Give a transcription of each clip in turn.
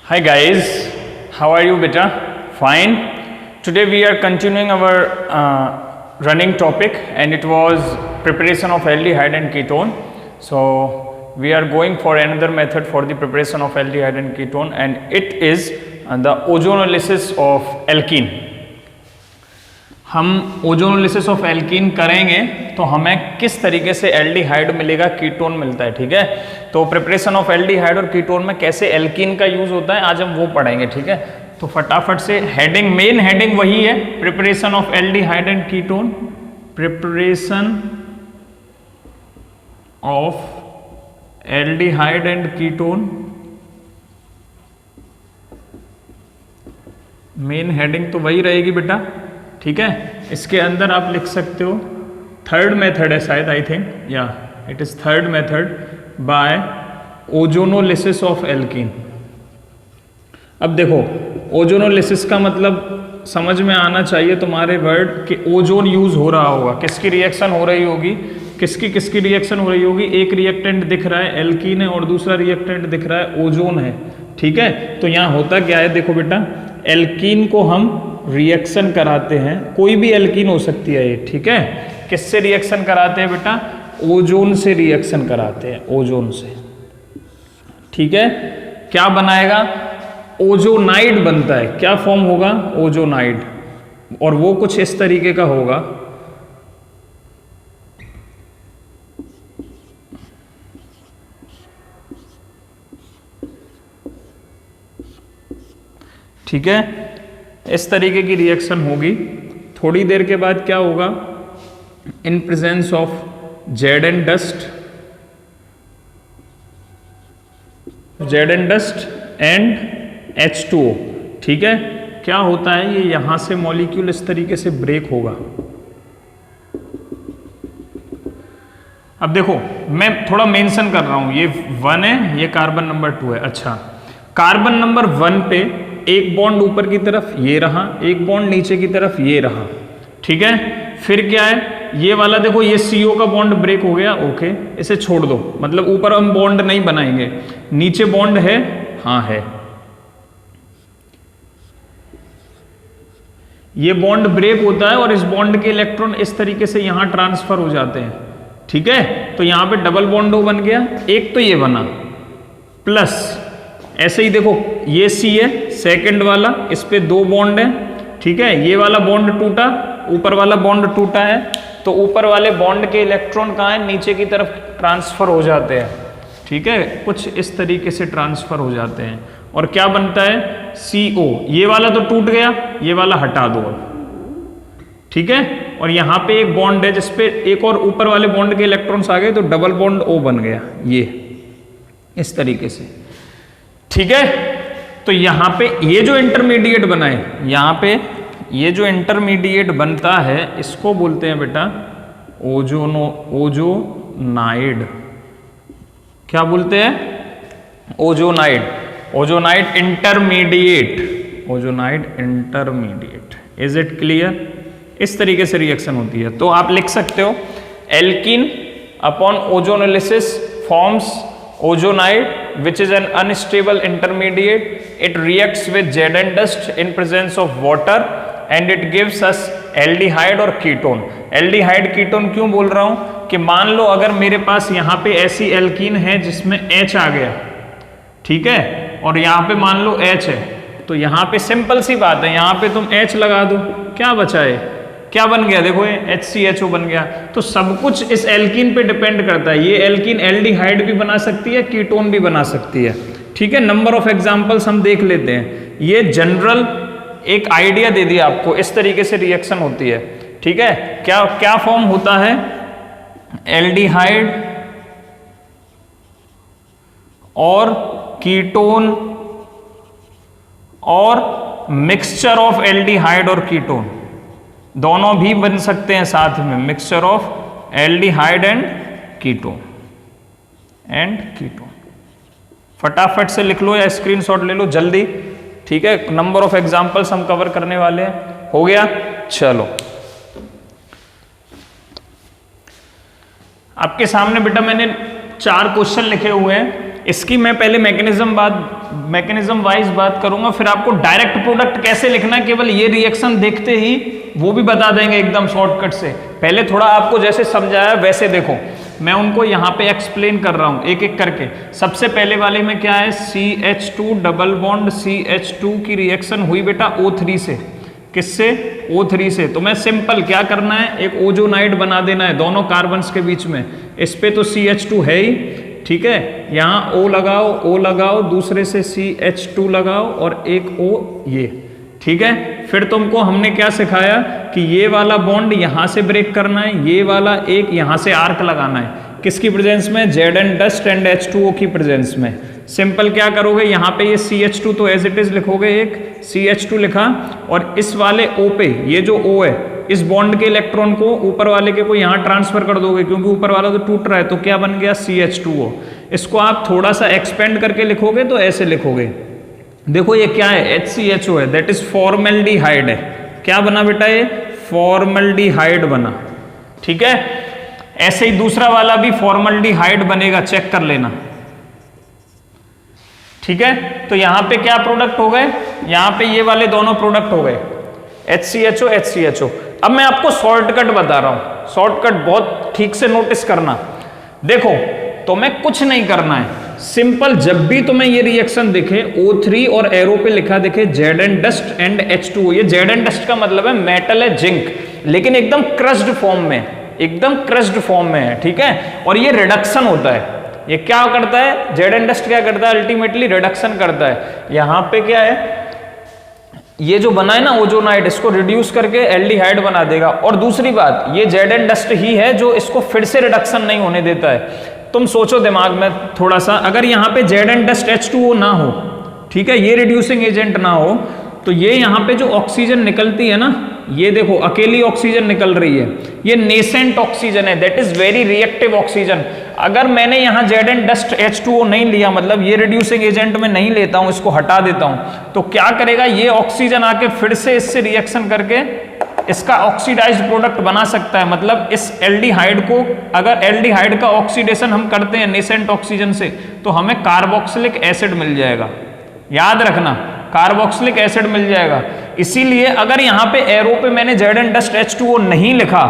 Hi guys, how are you beta? Fine. Today we are continuing our running topic and it was preparation of aldehyde and ketone. So we are going for another method for the preparation of aldehyde and ketone and it is the ozonolysis of alkene. हम ozonolysis of alkene करेंगे तो हमें किस तरीके से aldehyde मिलेगा, ketone मिलता है, ठीक है। तो प्रिपरेशन ऑफ एल्डिहाइड और कीटोन में कैसे एल्कीन का यूज होता है आज हम वो पढ़ेंगे, ठीक है। तो फटाफट से हेडिंग, मेन हेडिंग वही है, preparation of aldehyde and ketone, preparation of aldehyde and ketone, main heading तो वही रहेगी बेटा, ठीक है। इसके अंदर आप लिख सकते हो थर्ड मेथड है शायद, आई थिंक या it is third method by ozonolysis of alkene. अब देखो ओजोनोलिसिस का मतलब समझ में आना चाहिए तुम्हारे वर्ड कि ओजोन यूज हो रहा होगा, किसकी रिएक्शन हो रही होगी, किसकी रिएक्शन हो रही होगी। एक रिएक्टेंट दिख रहा है एल्कीन है और दूसरा रिएक्टेंट दिख रहा है ओजोन है, ठीक है। तो यहाँ होता क्या है, देखो बेटा, एल्कीन को हम रिएक्शन कराते हैं, कोई भी एल्कीन हो सकती है ये, ठीक है। किससे रिएक्शन कराते हैं बेटा, ओजोन से रिएक्शन कराते हैं, ओजोन से, ठीक है। क्या बनाएगा, ओजोनाइड बनता है। क्या फॉर्म होगा, ओजोनाइड, और वो कुछ इस तरीके का होगा, ठीक है। इस तरीके की रिएक्शन होगी। थोड़ी देर के बाद क्या होगा, इन presence of Z and dust and H2O, ठीक है। क्या होता है, ये यहां से मॉलिक्यूल इस तरीके से ब्रेक होगा। अब देखो मैं थोड़ा मेंशन कर रहा हूं, ये 1 है, ये कार्बन नंबर 2 है। अच्छा, कार्बन नंबर 1 पे एक बॉन्ड ऊपर की तरफ ये रहा, एक बॉन्ड नीचे की तरफ ये रहा, ठीक है। फिर क्या है, ये वाला देखो, ये CO का बॉन्ड ब्रेक हो गया, ओके, इसे छोड़ दो, मतलब ऊपर हम बॉन्ड नहीं बनाएंगे, नीचे बॉन्ड है, हाँ है। ये बॉन्ड ब्रेक होता है और इस बॉन्ड के इलेक्ट्रॉन इस तरीके से यहां ट्रांसफर हो जाते हैं, ठीक है। तो यहां पे डबल बॉन्ड O बन गया, एक तो ये बना, प्लस ऐसे ही देखो ये C है सेकंड वाला, इस पे 2 बॉन्ड है, ठीक है। ये वाला बॉन्ड टूटा, ऊपर वाला बॉन्ड टूटा है, तो ऊपर वाले बॉन्ड के इलेक्ट्रॉन कहाँ है, नीचे की तरफ ट्रांसफर हो जाते हैं, ठीक है। कुछ इस तरीके से ट्रांसफर हो जाते हैं और क्या बनता है, CO। ये वाला तो टूट गया, ये वाला हटा दो अब, ठीक है। और यहाँ पे एक बॉन्ड है जिसपे एक और ऊपर वाले बॉन्ड के इलेक्ट्रॉन्स आ गए, तो डबल बॉन्ड O बन गया, ये इस तरीके से, ठीक है। तो यहाँ पे ये जो इंटरमीडिएट बना है, यहाँ पे ये जो इंटरमीडिएट बनता है इसको बोलते हैं बेटा ओजोनाइड। क्या बोलते हैं, ozonide, ozonide intermediate, ozonide intermediate. Is it clear, इस तरीके से रिएक्शन होती है। तो आप लिख सकते हो alkene upon ozonolysis forms ozonide which is an unstable intermediate. It reacts with Z and dust in presence of water and it gives us aldehyde और ketone. aldehyde ketone क्यों बोल रहा हूं कि मान लो अगर मेरे पास यहाँ पे ऐसी एल्कीन है जिसमें H आ गया, ठीक है, और यहाँ पे मान लो H है, तो यहाँ पे सिंपल सी बात है, यहाँ पे तुम H लगा दो, क्या बचा है, क्या बन गया, देखो ये HCHO बन गया। तो सब कुछ इस एल्कीन पे डिपेंड करता है। ये एल्कीन एल्डिहाइड भी बना सकती है, कीटोन भी बना सकती है, ठीक है। नंबर ऑफ एग्जांपल्स हम देख लेते हैं। ये जनरल एक आइडिया दे दिया आपको, इस तरीके से रिएक्शन होती है, ठीक है। क्या क्या फॉर्म होता है, एल्डिहाइड और कीटोन और मिक्सचर ऑफ एल्डिहाइड और कीटोन, दोनों भी बन सकते हैं साथ में, mixture of aldehyde and ketone फटाफट से लिख लो या स्क्रीनशॉट ले लो जल्दी, ठीक है। नंबर ऑफ एग्जांपल्स हम कवर करने वाले हैं, हो गया। चलो आपके सामने बेटा मैंने 4 क्वेश्चन लिखे हुए हैं इसकी मैं पहले मैकेनिज्म वाइज बात करूंगा, फिर आपको डायरेक्ट प्रोडक्ट कैसे लिखना है केवल ये रिएक्शन देखते ही वो भी बता देंगे एकदम शॉर्टकट से। पहले थोड़ा आपको जैसे समझाया वैसे देखो, मैं उनको यहाँ पे एक्सप्लेन कर रहा हूँ एक एक करके। सबसे पहले वाले में क्या है, CH2 डबल बॉन्ड CH2 की रिएक्शन हुई बेटा O3 से। किससे? O3 से। तो मैं सिंपल क्या करना है, एक ओजोनाइड बना देना है दोनों कार्बन्स के बीच में। इस पे तो CH2 है ही, ठीक है, यहाँ O लगाओ, दूसरे से CH2 लगाओ और एक O ये, ठीक है। फिर तुमको हमने क्या सिखाया कि ये वाला बॉन्ड यहाँ से ब्रेक करना है, ये वाला एक यहाँ से आर्क लगाना है। किसकी प्रेजेंस में? Zn डस्ट एंड H2O की प्रेजेंस में। सिंपल क्या करोगे, यहाँ पे ये CH2 तो एज इट इज लिखोगे, एक CH2 लिखा, और इस वाले O पे ये जो O है इस बॉन्ड के इलेक्ट्रॉन को ऊपर वाले के को यहाँ ट्रांसफर कर दोगे, क्योंकि ऊपर वाला तो टूट रहा है, तो क्या बन गया CH2O। इसको आप थोड़ा सा एक्सपेंड करके लिखोगे तो ऐसे लिखोगे, देखो ये क्या है, HCHO है, दैट इज फॉर्मल्डिहाइड है। क्या बना बेटा? ये फॉर्मल्डिहाइड बना, ठीक है। ऐसे ही दूसरा वाला भी फॉर्मल्डिहाइड बनेगा, चेक कर लेना, ठीक है। तो यहां पे क्या प्रोडक्ट हो गए, यहां पे ये वाले दोनों प्रोडक्ट हो गए, HCHO। अब मैं आपको शॉर्टकट बता रहा हूं, शॉर्टकट बहुत ठीक से नोटिस करना। देखो तो मैं कुछ नहीं करना है, सिंपल जब भी तुम्हें ये रिएक्शन दिखे O3 और एरो पे लिखा दिखे Zn डस्ट एंड H2O, ये Zn डस्ट का मतलब है मेटल है जिंक, लेकिन एकदम क्रश्ड फॉर्म में, एकदम क्रश्ड फॉर्म में है, ठीक है। और ये रिडक्शन होता है, ये क्या करता है, Zn डस्ट क्या करता है, अल्टीमेटली रिडक्शन करता है। यहां पे क्या है, ये जो बना है ना ओजोनाइड, इसको रिड्यूस करके एल्डिहाइड बना देगा। और दूसरी बात, ये Zn डस्ट ही है जो इसको फिर से रिडक्शन नहीं होने देता है। तुम सोचो दिमाग में थोड़ा सा, अगर यहाँ पे Zn डस्ट H2O ना हो, ठीक है, ये रिड्यूसिंग एजेंट ना हो, तो ये यहाँ पे जो ऑक्सीजन निकलती है ना, ये देखो अकेली ऑक्सीजन निकल रही है, ये नेसेंट ऑक्सीजन है, that is very reactive oxygen. अगर मैंने यहाँ Zn डस्ट H2O नहीं लिया, मतलब ये रिड्यूसिंग एजेंट में नहीं लेता हूँ, इसको हटा देता हूँ, तो क्या करेगा, ये ऑक्सीजन आके फिर से इससे रिएक्शन करके इसका ऑक्सीडाइज्ड प्रोडक्ट बना सकता है। मतलब इस एल्डिहाइड को, अगर एल्डिहाइड का ऑक्सीडेशन हम करते हैं नेसेंट ऑक्सीजन से, तो हमें कार्बोक्सिलिक एसिड मिल जाएगा। याद रखना, कार्बोक्सिलिक एसिड मिल जाएगा। इसीलिए अगर यहाँ पे एरो पे मैंने Zn डस्ट H2O नहीं लिखा,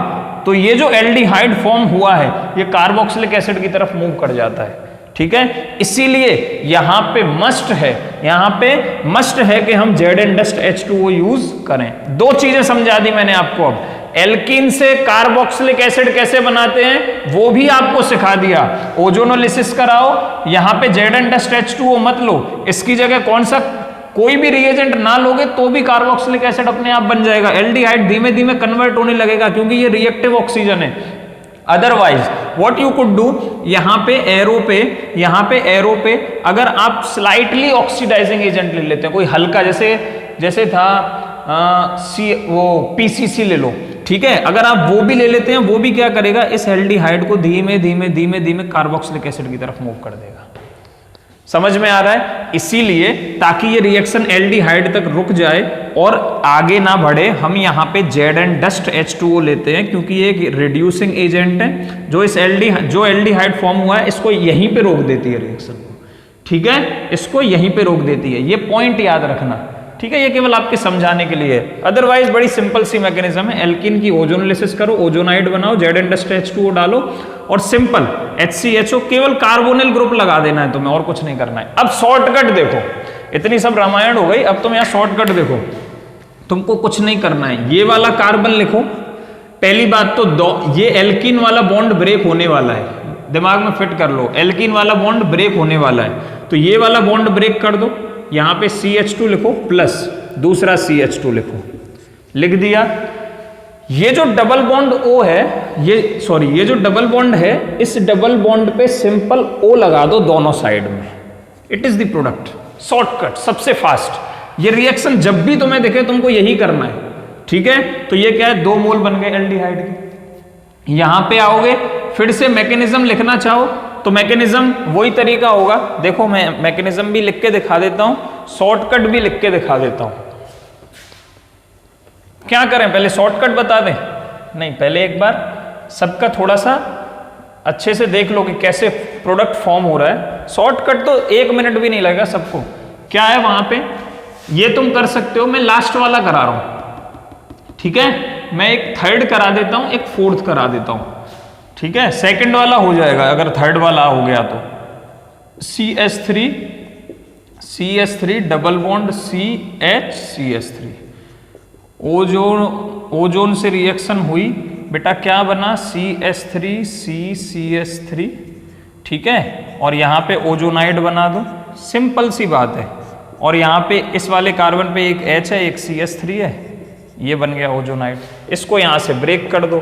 तो ये जो एल्डिहाइड फॉर्म हुआ है ये कार्बोक्सिलिक एसिड की तरफ मूव कर जाता है, ठीक है। इसीलिए यहाँ पे मस्ट है, यहाँ पे मस्ट है कि हम Zn डस्ट H2O यूज करें। दो चीजें समझा दी मैंने आपको। अब एल्कीन से कार्बोक्सिलिक एसिड कैसे बनाते हैं वो भी आपको सिखा दिया। ओजोनोलिसिस कराओ, यहाँ पे Zn डस्ट H2O मत लो, इसकी जगह कौन सा कोई भी रिएजेंट ना लोगे तो भी कार्बोक्सिलिक एसिड अपने आप बन जाएगा। एल्डिहाइड धीमे धीमे कन्वर्ट होने लगेगा, क्योंकि ये रिएक्टिव ऑक्सीजन है। Otherwise what you could do, यहाँ पे एरो पे अगर आप स्लाइटली ऑक्सीडाइजिंग एजेंट ले लेते हैं, कोई हल्का, जैसे था वो PCC ले लो, ठीक है, अगर आप वो भी ले लेते हैं, वो भी क्या करेगा, इस एल्डिहाइड को धीमे धीमे कार्बोक्सिलिक एसिड की तरफ मूव कर देगा। समझ में आ रहा है? इसीलिए ताकि ये रिएक्शन एल्डिहाइड तक रुक जाए और आगे ना बढ़े, हम यहाँ पे Zn डस्ट H2O लेते हैं, क्योंकि ये एक रिड्यूसिंग एजेंट है जो इस एल्डिहाइड फॉर्म हुआ है इसको यहीं पे रोक देती है रिएक्शन को, ठीक है, इसको यहीं पे रोक देती है। ये पॉइंट याद रखना, ठीक है, ये केवल आपके समझाने के लिए है। अदरवाइज बड़ी सिंपल सी मैकेनिज्म है। एल्कीन की ओजोनोलिसिस करो, ओजोनाइड बनाओ, Zn डस्ट H2O डालो और सिंपल HCHO, केवल कार्बोनिल ग्रुप लगा देना है तुम्हें, और कुछ नहीं करना है। अब शॉर्टकट देखो, इतनी सब रामायण हो गई, अब तुम यहाँ शॉर्टकट देखो। तुमको कुछ नहीं करना है, ये वाला कार्बन लिखो। पहली बात तो ये एल्कीन वाला बॉन्ड ब्रेक होने वाला है, दिमाग में फिट कर लो, एल्कीन वाला बॉन्ड ब्रेक होने वाला है, तो ये वाला बॉन्ड ब्रेक कर दो। यहाँ पे CH2 लिखो प्लस दूसरा CH2 लिखो, लिख दिया। ये जो डबल बॉन्ड O है, ये जो डबल बॉन्ड है, इस डबल बॉन्ड पे सिंपल O लगा दो दोनों साइड में। It is the product, shortcut, सबसे फास्ट। ये रिएक्शन जब भी तुम्हें दिखे तुमको यही करना है, ठीक है। तो ये क्या है, 2 मोल बन गए एल्डिहाइड के। यहां पे आओगे, फिर से मैकेनिज्म लिखना चाहो तो मैकेनिज्म वही तरीका होगा। देखो मैं मैकेनिज्म भी लिख के दिखा देता हूं, शॉर्टकट भी लिख के दिखा देता हूं। क्या करें, पहले शॉर्टकट बता दें? नहीं, पहले एक बार सबका थोड़ा सा अच्छे से देख लो कि कैसे प्रोडक्ट फॉर्म हो रहा है। शॉर्टकट तो 1 मिनट भी नहीं लगेगा सबको। क्या है वहां पे, ये तुम कर सकते हो, मैं लास्ट वाला करा रहा हूं, ठीक है। मैं एक थर्ड करा देता हूं, एक फोर्थ करा देता हूं, ठीक है। सेकंड वाला हो जाएगा अगर थर्ड वाला हो गया तो। CH3 double bond CH ozone से रिएक्शन हुई बेटा, क्या बना CH3 ठीक है। और यहाँ पे ओजोनाइड बना दो, सिंपल सी बात है। और यहाँ पे इस वाले कार्बन पे एक H है, एक CH3 है, ये बन गया ओजोनाइड। इसको यहाँ से ब्रेक कर दो,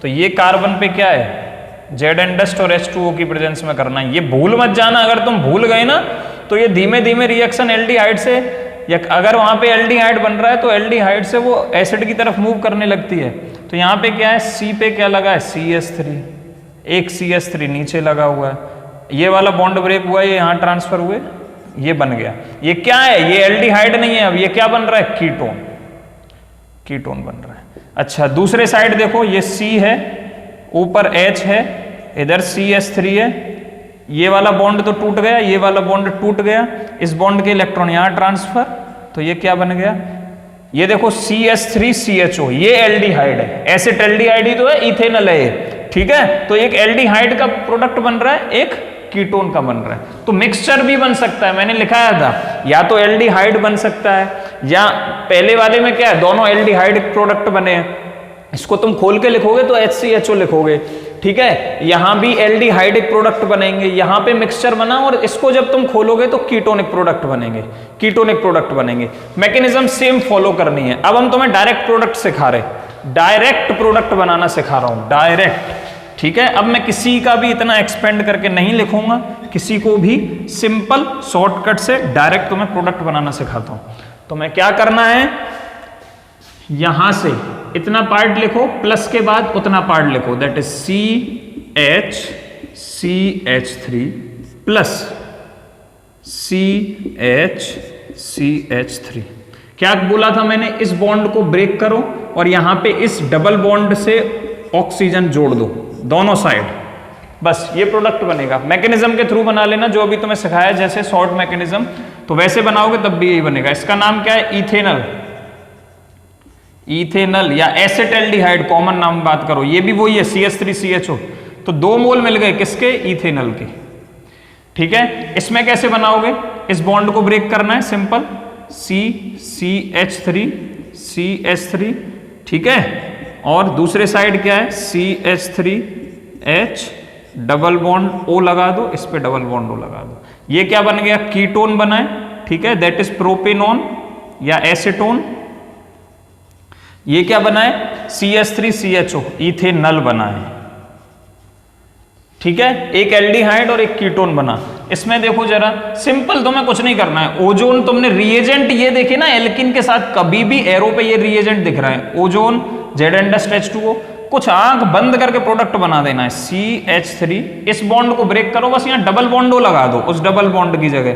तो ये कार्बन पे क्या है, Z और H2O की प्रेजेंस में करना है। ये भूल मत जाना, अगर तुम भूल गए ना तो ये धीमे धीमे रिएक्शन एल्डिहाइड से, या अगर वहां पे एल्डिहाइड बन रहा है तो एल्डिहाइड से वो एसिड की तरफ मूव करने लगती है। तो यहाँ पे क्या है, C पे क्या लगा है, CH3, एक CH3 नीचे लगा हुआ है, ये वाला बॉन्ड ब्रेक हुआ है, ये यहाँ ट्रांसफर हुए, ये बन गया। ये क्या है, ये एल्डिहाइड नहीं है, अब ये क्या बन रहा है, कीटोन बन रहा है। अच्छा दूसरे साइड देखो, ये C है, ऊपर H है, इधर CH3 है, ये वाला बॉन्ड तो टूट गया, ये वाला बॉन्ड टूट गया, इस बॉन्ड के इलेक्ट्रॉन यहां ट्रांसफर, तो ये क्या बन गया, ये देखो CH3CHO, ये एल्डिहाइड है, एसिड एल्डिहाइड ही तो है, इथेनॉल है ये, ठीक है। तो एक एल्डिहाइड का प्रोडक्ट बन रहा है, एक कीटोन का बन रहा है। तो मिक्सचर भी बन सकता है, मैंने लिखाया था, या तो एल्डिहाइड बन सकता है, या पहले वाले में क्या है, दोनों एल्डिहाइड प्रोडक्ट बने हैं, इसको तुम खोल के लिखोगे तो HCHO लिखोगे, ठीक है। यहां भी एल्डिहाइड प्रोडक्ट बनेंगे, यहां पे मिक्सचर बना, और इसको जब तुम खोलोगे तो कीटोनिक प्रोडक्ट बनेंगे। मैकेनिज्म सेम फॉलो करनी है। अब हम तुम्हें डायरेक्ट प्रोडक्ट सिखा रहे, डायरेक्ट प्रोडक्ट बनाना सिखा रहा हूं, डायरेक्ट, ठीक है। अब मैं किसी का भी इतना एक्सपेंड करके नहीं लिखूंगा, किसी को भी सिंपल शॉर्टकट से डायरेक्ट तुम्हें प्रोडक्ट बनाना सिखाता हूं। तो मैं क्या करना है, यहां से इतना पार्ट लिखो, प्लस के बाद उतना पार्ट लिखो, that is CH3 plus CH3। क्या बोला था मैंने, इस बॉन्ड को ब्रेक करो और यहां पे इस डबल बॉन्ड से ऑक्सीजन जोड़ दो दोनों साइड, बस ये प्रोडक्ट बनेगा। मैकेनिज्म के थ्रू बना लेना, जो अभी तुम्हें सिखाया जैसे शॉर्ट मैकेनिज्म, तो वैसे बनाओगे तब भी यही बनेगा। इसका नाम क्या है, इथेनल या एसिटाल्डिहाइड, कॉमन नाम बात करो, ये भी वही है CH3CHO। तो 2 मोल मिल गए किसके, इथेनल के, ठीक है। इसमें कैसे बनाओगे, इस बॉन्ड को ब्रेक करना है, सिंपल CH3, ठीक है। और दूसरे साइड क्या है, CH3H डबल बॉन्ड O लगा दो, इस पे डबल बॉन्ड O लगा दो, ये क्या बन गया, कीटोन बना है, ठीक है, दैट इज प्रोपेनॉन या एसीटोन। ये क्या बना है, CH3CHO, इथेनल बना है, ठीक है। एक एल्डिहाइड और एक कीटोन बना। इसमें देखो जरा, सिंपल, तुम्हें कुछ नहीं करना है। ओजोन तुमने रिएजेंट ये देखे ना, एल्किन के साथ कभी भी एरो पे ये रिएजेंट दिख रहा है, ओजोन Z-H2O, कुछ आंख बंद करके प्रोडक्ट बना देना है, CH3, इस बॉन्ड को ब्रेक करो, बस यहाँ डबल बॉन्ड O लगा दो, उस डबल बॉन्ड की जगह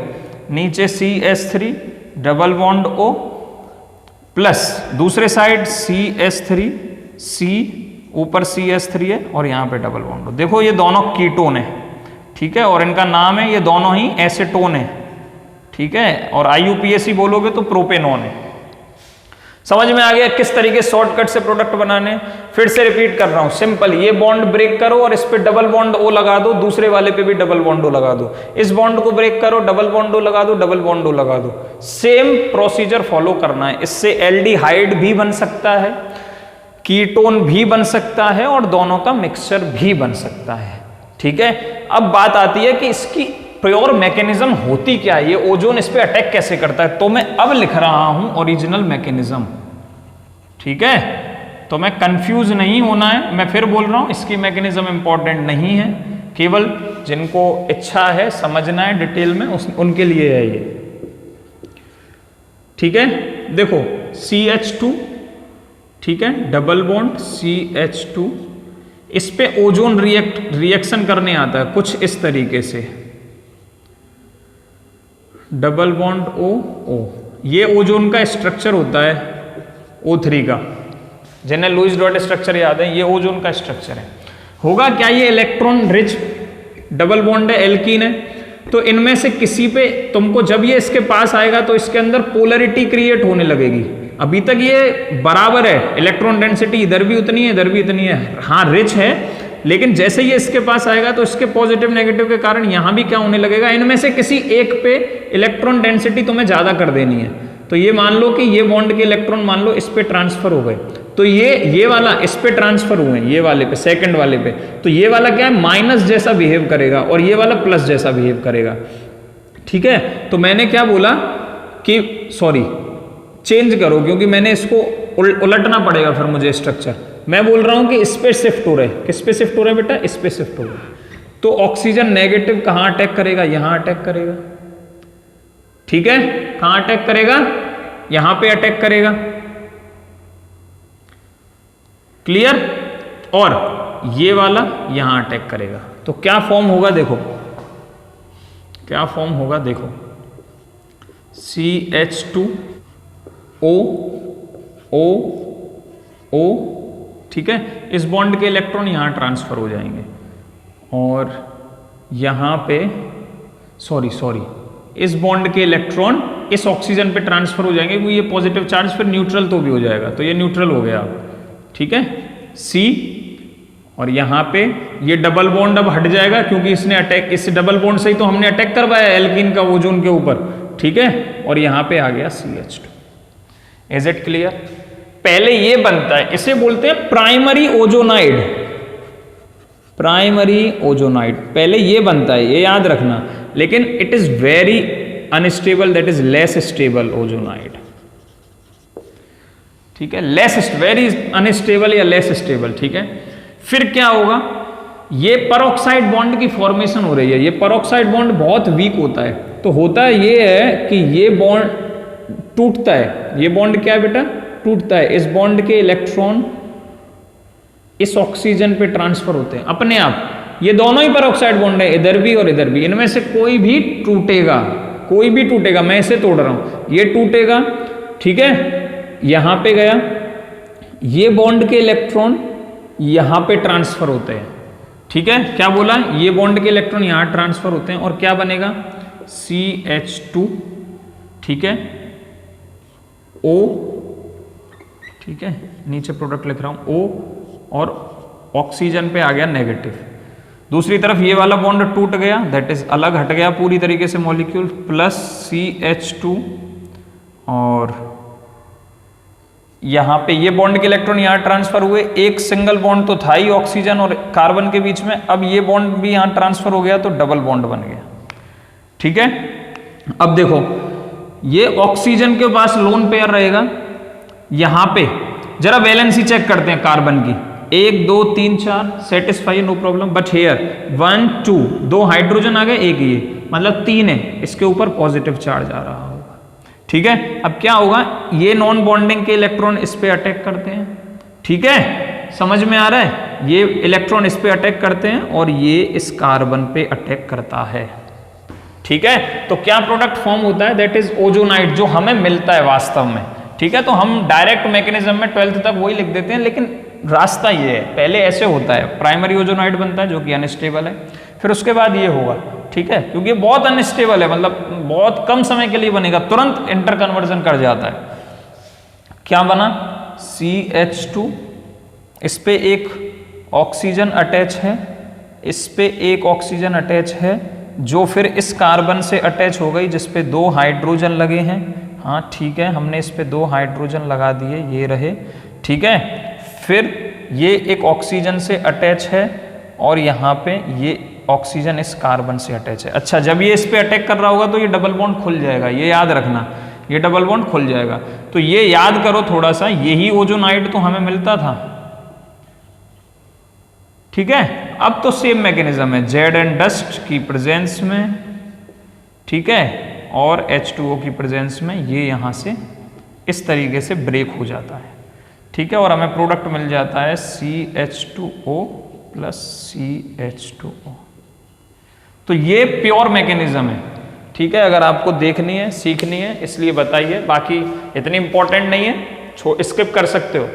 नीचे CH3 double bond O plus दूसरे साइड CH3C, ऊपर CH3 है और यहाँ पे डबल बॉन्ड। देखो ये दोनों कीटोन है, ठीक है, और इनका नाम है, ये दोनों ही एसीटोन है, ठीक है। और IUPAC बोलोगे तो प्रोपेनॉन है। समझ में आ गया किस तरीके शॉर्टकट से प्रोडक्ट बनाने। फिर से रिपीट कर रहा हूं, सिंपल, ये बॉन्ड ब्रेक करो और इस पे डबल बॉन्ड O लगा दो, दूसरे वाले पे भी डबल बॉन्ड O लगा दो, इस बॉन्ड को ब्रेक करो, डबल बॉन्ड O लगा दो, डबल बॉन्ड O लगा दो। सेम प्रोसीजर फॉलो करना है। इससे एल्डिहाइड भी बन सकता है, कीटोन भी बन सकता है, और दोनों का मिक्सचर भी बन सकता है, ठीक है। अब बात आती है कि इसकी प्योर मैकेनिज्म होती क्या है, ये ओजोन इस पे अटैक कैसे करता है। तो मैं अब लिख रहा हूं ओरिजिनल मैकेनिज्म, ठीक है। तो मैं कंफ्यूज नहीं होना है, मैं फिर बोल रहा हूं, इसकी मैकेनिज्म इंपॉर्टेंट नहीं है, केवल जिनको इच्छा है समझना है डिटेल में उनके लिए है ये, ठीक है। देखो CH2, ठीक है, डबल बॉन्ड CH2, इस पे ओजोन रिएक्शन करने आता है कुछ इस तरीके से, डबल बॉन्ड O, ये ओजोन का स्ट्रक्चर होता है O3 का, जिन्हें लुईस डॉट स्ट्रक्चर याद है, ये ओजोन का स्ट्रक्चर है। होगा क्या, ये इलेक्ट्रॉन रिच डबल बॉन्ड है, एल्कीन है, तो इनमें से किसी पे तुमको जब ये इसके पास आएगा तो इसके अंदर पोलरिटी क्रिएट होने लगेगी। अभी तक ये बराबर है, इलेक्ट्रॉन डेंसिटी इधर भी उतनी है इधर भी उतनी है, हाँ रिच है, लेकिन जैसे ये इसके पास आएगा तो इसके पॉजिटिव नेगेटिव के कारण यहां भी क्या होने लगेगा, इनमें से किसी एक पे इलेक्ट्रॉन डेंसिटी तुम्हें ज्यादा कर देनी है। तो ये मान लो कि ये बॉन्ड के इलेक्ट्रॉन मान लो इस पे ट्रांसफर हो गए, तो ये वाला इस पे ट्रांसफर हुए, ये वाले पे, सेकंड वाले पे, तो ये वाला क्या है, माइनस जैसा बिहेव करेगा और ये वाला प्लस जैसा बिहेव करेगा। ठीक है, तो मैंने क्या बोला कि सॉरी चेंज करो, क्योंकि मैंने इसको उलटना पड़ेगा फिर मुझे स्ट्रक्चर। मैं बोल रहा हूं कि इस पे शिफ्ट हो रहे, किस पे शिफ्ट हो रहे बेटा, इस पे शिफ्ट हो रहे, तो ऑक्सीजन नेगेटिव कहां अटैक करेगा, यहां अटैक करेगा। ठीक है, कहां अटैक करेगा, यहां पे अटैक करेगा। क्लियर, और ये वाला यहां अटैक करेगा, तो क्या फॉर्म होगा देखो, क्या फॉर्म होगा देखो, CH2O O O। ठीक है, इस बॉन्ड के इलेक्ट्रॉन यहां ट्रांसफर हो जाएंगे और यहां पे सॉरी इस बॉन्ड के इलेक्ट्रॉन इस ऑक्सीजन पे ट्रांसफर हो जाएंगे, क्योंकि ये पॉजिटिव चार्ज फिर न्यूट्रल तो भी हो जाएगा, तो ये न्यूट्रल हो गया। ठीक है, C, और यहां पे ये डबल बॉन्ड अब हट जाएगा, क्योंकि इसने अटैक, इस डबल बॉन्ड से ही तो हमने अटैक करवाया एल्कीन का ओजोन के ऊपर। ठीक है, और यहां पे आ गया CH2। Is it clear? पहले ये बनता है, इसे बोलते हैं प्राइमरी ओजोनाइड, प्राइमरी ओजोनाइड पहले ये बनता है, ये याद रखना, लेकिन it is very unstable, that is less stable ozonide. ठीक है, लेस, वेरी अनस्टेबल या लेस स्टेबल। ठीक है, फिर क्या होगा, ये परऑक्साइड बॉन्ड की फॉर्मेशन हो रही है, ये परऑक्साइड बॉन्ड बहुत वीक होता है, तो होता ये है कि ये बॉन्ड टूटता है, ये बॉन्ड क्या है बेटा, टूटता है, इस बॉन्ड के इलेक्ट्रॉन इस ऑक्सीजन पे ट्रांसफर होते हैं अपने आप। ये दोनों ही परऑक्साइड बॉन्ड है, इधर भी और इधर भी, इनमें से कोई भी टूटेगा, कोई भी टूटेगा, मैं इसे तोड़ रहा हूं, ये टूटेगा। ठीक है, यहां पे गया, ये बॉन्ड के इलेक्ट्रॉन यहां पे ट्रांसफर होते हैं। ठीक है, क्या बोला, ये बॉन्ड के इलेक्ट्रॉन यहां ट्रांसफर होते हैं और क्या बनेगा, CH2। ठीक है, O। ठीक है, नीचे प्रोडक्ट लिख रहा हूं, O, और ऑक्सीजन पे आ गया नेगेटिव। दूसरी तरफ ये वाला बॉन्ड टूट गया, दैट इज अलग हट गया पूरी तरीके से मॉलिक्यूल, प्लस CH2, और यहां पे ये बॉन्ड के इलेक्ट्रॉन यहां ट्रांसफर हुए, एक सिंगल बॉन्ड तो था ही ऑक्सीजन और कार्बन के बीच में, अब ये बॉन्ड भी यहां ट्रांसफर हो गया तो डबल बॉन्ड बन गया। ठीक है, अब देखो ये ऑक्सीजन के पास लोन पेयर रहेगा, यहां पे जरा वैलेंसी चेक करते हैं कार्बन की, 1 2 3 4 satisfy, no problem, but here 1 2 2 hydrogen आ गए, एक ये मतलब 3 है, इसके ऊपर पॉजिटिव चार्ज आ रहा होगा। ठीक है, अब क्या होगा, ये नॉन बॉन्डिंग के इलेक्ट्रॉन इस पे अटैक करते हैं। ठीक है, समझ में आ रहा है, ये इलेक्ट्रॉन इस पे अटैक करते हैं और ये इस कार्बन पे अटैक करता है। ठीक है, तो क्या प्रोडक्ट फॉर्म होता है, दैट इज ओजोनाइड, जो हमें मिलता है वास्तव में। ठीक है, तो हम डायरेक्ट मैकेनिज्म में 12th तक वही लिख देते हैं, लेकिन रास्ता ये है, पहले ऐसे होता है, प्राइमरी ओजोनाइड बनता है जो कि अनस्टेबल है, फिर उसके बाद ये होगा। ठीक है, क्योंकि बहुत अनस्टेबल है, मतलब बहुत कम समय के लिए बनेगा, तुरंत इंटर कन्वर्जन कर जाता है। क्या बना, CH2, इस पे एक ऑक्सीजन अटैच है, इस पे एक ऑक्सीजन अटैच है, जो फिर इस कार्बन से अटैच हो गई, जिस पे 2 हाइड्रोजन लगे हैं। हाँ ठीक है, हमने इस पे 2 हाइड्रोजन लगा दिए, ये रहे। ठीक है, फिर ये एक ऑक्सीजन से अटैच है और यहाँ पे ये ऑक्सीजन इस कार्बन से अटैच है। अच्छा, जब ये इस पे अटैक कर रहा होगा तो ये डबल बॉन्ड खुल जाएगा, ये याद रखना, ये डबल बॉन्ड खुल जाएगा। तो ये याद करो थोड़ा सा, यही ओजोनाइड तो हमें मिलता था। ठीक है, अब तो सेम मैकेनिज्म है, जेड एंड डस्ट की प्रेजेंस में, ठीक है, और H2O की प्रेजेंस में ये यहाँ से इस तरीके से ब्रेक हो जाता है। ठीक है, और हमें प्रोडक्ट मिल जाता है CH2O प्लस CH2O। तो ये प्योर मैकेनिज्म है। ठीक है, अगर आपको देखनी है, सीखनी है, इसलिए बताइए, बाकी इतनी इंपॉर्टेंट नहीं है, स्किप कर सकते हो,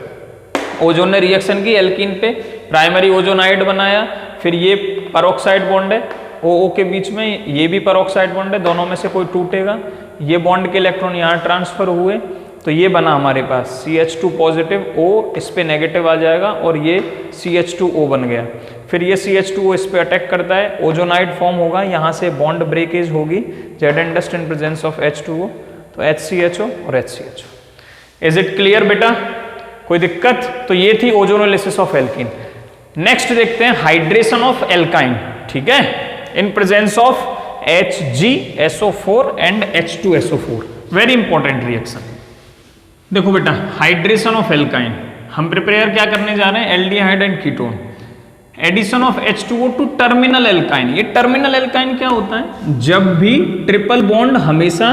ओजोन ने रिएक्शन की एल्कीन पे, प्राइमरी ओजोनाइड बनाया, फिर ये पेरोक्साइड बॉन्ड है OO के बीच में, ये भी पेरोक्साइड बॉन्ड है, दोनों में से कोई टूटेगा, ये बॉन्ड के इलेक्ट्रॉन यहाँ ट्रांसफर हुए, तो ये बना हमारे पास CH2 पॉजिटिव O, इस पे नेगेटिव आ जाएगा और ये CH2O बन गया। फिर ये CH2O इस पे अटैक करता है, ओजोनाइड फॉर्म होगा, यहाँ से बॉन्ड ब्रेकेज होगी, Z dust in presence of H2O, तो HCHO और HCHO। इज इट क्लियर बेटा? कोई दिक्कत? तो ये थी ओजोनोलिसिस ऑफ एल्कीन। नेक्स्ट देखते हैं हाइड्रेशन ऑफ एल्काइन, ठीक है, in presence of HgSO4 and H2SO4। Very important reaction. देखो बेटा, हाइड्रेशन ऑफ एल्काइन, हम प्रिपेयर क्या करने जा रहे हैं, aldehyde and ketone, addition of H2O to terminal alkyne. ये टर्मिनल एल्काइन क्या होता है? जब भी ट्रिपल बॉन्ड हमेशा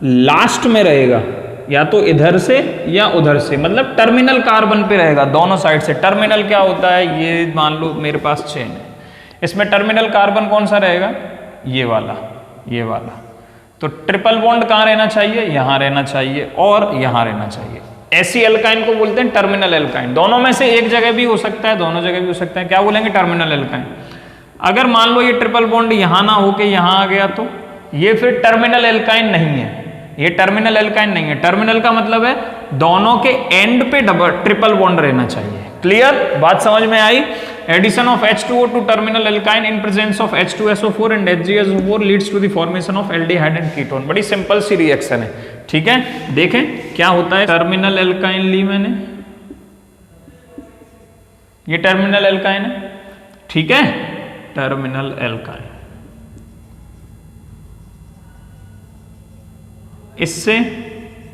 लास्ट में रहेगा, या तो इधर से या उधर से, मतलब टर्मिनल कार्बन पे रहेगा दोनों साइड से। टर्मिनल क्या होता है? ये मान लो मेरे पास चेन है, इसमें टर्मिनल कार्बन कौन सा रहेगा? ये वाला, ये वाला। तो ट्रिपल बॉन्ड कहाँ रहना चाहिए? यहाँ रहना चाहिए और यहाँ रहना चाहिए। ऐसी एल्काइन को बोलते हैं टर्मिनल एल्काइन। दोनों में से एक जगह भी हो सकता है, दोनों जगह भी हो सकता है, क्या बोलेंगे? Terminal alkyne. अगर मान लो ये ट्रिपल बॉन्ड यहाँ ना होके यहाँ आ गया, तो ये फिर टर्मिनल एल्काइन नहीं है, ये टर्मिनल एल्काइन नहीं है। टर्मिनल का मतलब है दोनों के एंड पे डबल ट्रिपल बॉन्ड रहना चाहिए। क्लियर? बात समझ में आई? Addition of H2O to terminal alkyne in presence of H2SO4 and HgSO4 leads to the formation of aldehyde and ketone. बड़ी सिंपल सी रिएक्शन है, ठीक है। देखें क्या होता है। टर्मिनल एल्काइन ली मैंने, ये टर्मिनल एल्काइन है, ठीक है, टर्मिनल एल्काइन। इससे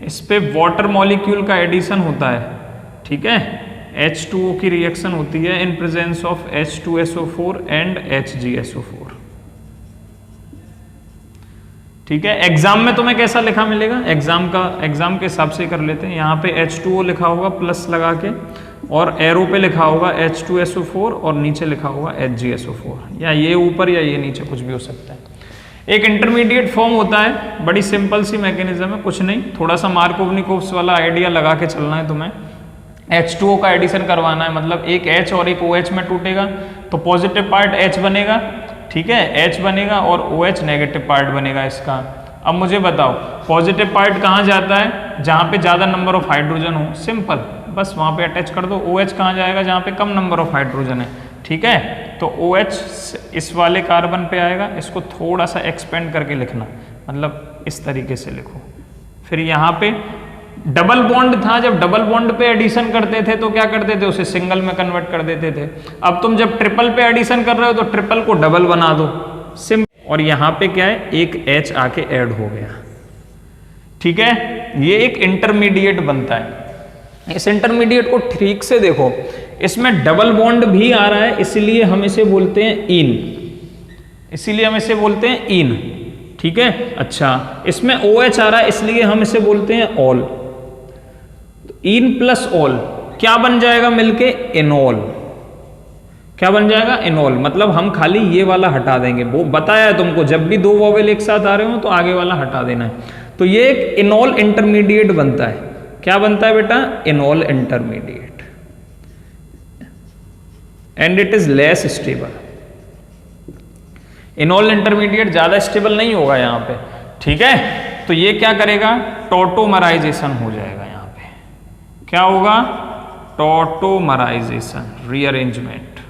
इस पे वाटर मॉलिक्यूल का एडिशन होता है, ठीक है, H2O की रिएक्शन होती है in presence of H2SO4 and HgSO4, ठीक है। एग्जाम में तुम्हें कैसा लिखा मिलेगा? एग्जाम के हिसाब से कर लेते हैं। यहाँ पे H2O लिखा होगा प्लस लगा के, और एरो पे लिखा होगा H2SO4 और नीचे लिखा होगा HgSO4, या ये ऊपर या ये नीचे, कुछ भी हो सकता है। एक इंटरमीडिएट फॉर्म होता है, बड़ी सिंपल सी मैकेनिज्म है, कुछ नहीं, थोड़ा सा मार्कोवनिकोव्स वाला आइडिया लगा के चलना है तुम्हें। H2O का एडिशन करवाना है, मतलब एक H और एक OH में टूटेगा तो पॉजिटिव पार्ट H बनेगा, ठीक है, H बनेगा, और OH नेगेटिव पार्ट बनेगा इसका। अब मुझे बताओ पॉजिटिव पार्ट कहाँ जाता है? जहाँ पे ज़्यादा नंबर ऑफ हाइड्रोजन हो, सिंपल, बस वहाँ पे अटैच कर दो। OH कहाँ जाएगा? जहाँ पे कम नंबर ऑफ हाइड्रोजन है, ठीक है, तो OH इस वाले कार्बन पे आएगा। इसको थोड़ा सा एक्सपेंड करके लिखना, मतलब इस तरीके से लिखो। फिर यहाँ पे डबल बॉन्ड था, जब डबल बॉन्ड पे एडिशन करते थे तो क्या करते थे? उसे सिंगल में कन्वर्ट कर देते थे। अब तुम जब ट्रिपल पे एडिशन कर रहे हो तो ट्रिपल को डबल बना दो, सिंपल। और यहाँ पे क्या है? एक H आके ऐड हो गया, ठीक है। ये एक इंटरमीडिएट बनता है। इस इंटरमीडिएट को ठीक से देखो, इसमें डबल बॉन्ड भी आ रहा है, इसलिए हम इसे बोलते हैं इन, इसीलिए हम इसे बोलते हैं इन, ठीक है। अच्छा, इसमें OH आ रहा है, इसलिए हम इसे बोलते हैं ऑल। इन प्लस ऑल क्या बन जाएगा मिलके? इनॉल। क्या बन जाएगा? इनॉल। मतलब हम खाली ये वाला हटा देंगे, वो बताया है तुमको, जब भी दो वोवेल एक साथ आ रहे हो तो आगे वाला हटा देना है। तो ये एक इनॉल इंटरमीडिएट बनता है। क्या बनता है बेटा? इनॉल intermediate, and it is less stable. इनॉल intermediate ज्यादा स्टेबल नहीं होगा यहाँ पे, ठीक है। तो ये क्या करेगा? टॉटोमराइजेशन हो जाएगा। यहाँ पे क्या होगा? Tautomerisation, rearrangement.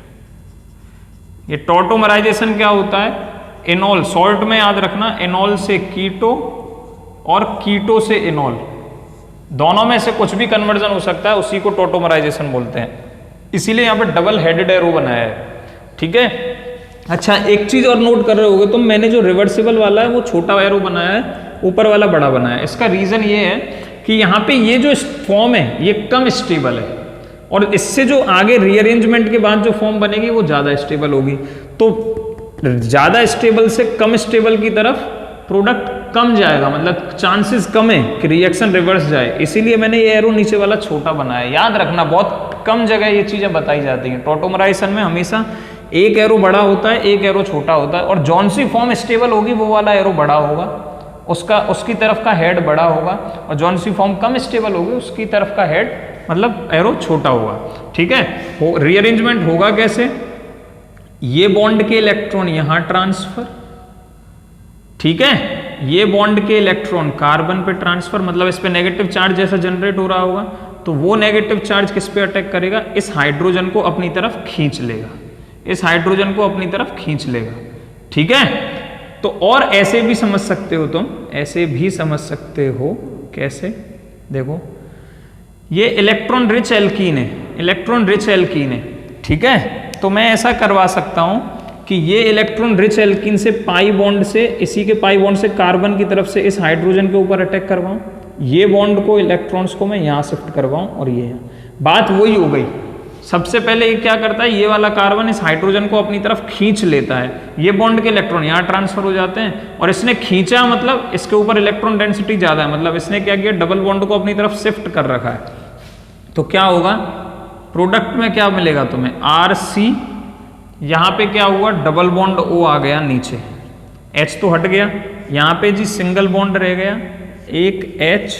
ये टॉटोमराइजेशन क्या होता है? इनॉल, सॉल्ट में याद रखना, इनॉल से कीटो और कीटो से इनॉल, दोनों में से कुछ भी कन्वर्जन हो सकता है, उसी को टॉटोमराइजेशन बोलते हैं। इसीलिए यहाँ पे डबल हेडेड एरो बनाया है, ठीक है। अच्छा, एक चीज और नोट कर रहे होगे तुम, मैंने जो रिवर्सिबल वाला है वो छोटा एरो बनाया है, ऊपर वाला बड़ा बनाया है। इसका रीजन ये है कि यहाँ पे ये जो फॉर्म है ये कम स्टेबल है, और इससे जो आगे रीअरेंजमेंट के बाद जो फॉर्म बनेगी वो ज्यादा स्टेबल होगी। तो ज्यादा स्टेबल से कम स्टेबल की तरफ प्रोडक्ट कम जाएगा, मतलब चांसेस कम है कि रिएक्शन रिवर्स जाए। इसीलिए मैंने ये एरो नीचे वाला छोटा बनाया। याद रखना, बहुत कम जगह ये चीजें बताई जाती हैं। टॉटोमराइजेशन में हमेशा एक एरो बड़ा होता है, एक एरो छोटा होता है, और जौन सी फॉर्म स्टेबल होगी वो वाला एरो बड़ा होगा, उसकी तरफ का हेड बड़ा होगा, और जौन सी फॉर्म कम स्टेबल होगी उसकी तरफ का हेड मतलब एरो छोटा होगा, ठीक है। रीअरेंजमेंट होगा कैसे, ये बॉन्ड के इलेक्ट्रॉन यहां ट्रांसफर, ठीक है, ये बॉन्ड के इलेक्ट्रॉन कार्बन पे ट्रांसफर, मतलब इस पे नेगेटिव चार्ज जैसा जनरेट हो रहा होगा, तो वो नेगेटिव चार्ज किस पे अटैक करेगा, इस हाइड्रोजन को अपनी तरफ खींच लेगा, इस हाइड्रोजन को अपनी तरफ खींच लेगा, ठीक है। तो और ऐसे भी समझ सकते हो तुम, ऐसे भी समझ सकते हो, कैसे, देखो ये इलेक्ट्रॉन रिच एल्कीन है, इलेक्ट्रॉन रिच एल्कीन है, ठीक है। तो मैं ऐसा करवा सकता हूं कि ये इलेक्ट्रॉन रिच एल्कीन से पाई बॉन्ड से, इसी के पाई बॉन्ड से कार्बन की तरफ से इस हाइड्रोजन के ऊपर अटैक करवाऊं, ये बॉन्ड को, इलेक्ट्रॉन्स को मैं यहां शिफ्ट करवाऊं और ये बात वही हो गई। सबसे पहले ये क्या करता है, ये वाला कार्बन इस हाइड्रोजन को अपनी तरफ खींच लेता है, ये बॉन्ड के इलेक्ट्रॉन यहाँ ट्रांसफर हो जाते हैं, और इसने खींचा मतलब इसके ऊपर इलेक्ट्रॉन डेंसिटी ज्यादा है, मतलब इसने क्या किया, डबल बॉन्ड को अपनी तरफ शिफ्ट कर रखा है। तो क्या होगा, प्रोडक्ट में क्या मिलेगा तुम्हें, RC, यहाँ पे क्या हुआ, डबल बॉन्ड O आ गया नीचे, H तो हट गया, यहाँ पे जी सिंगल बॉन्ड रह गया, एक H,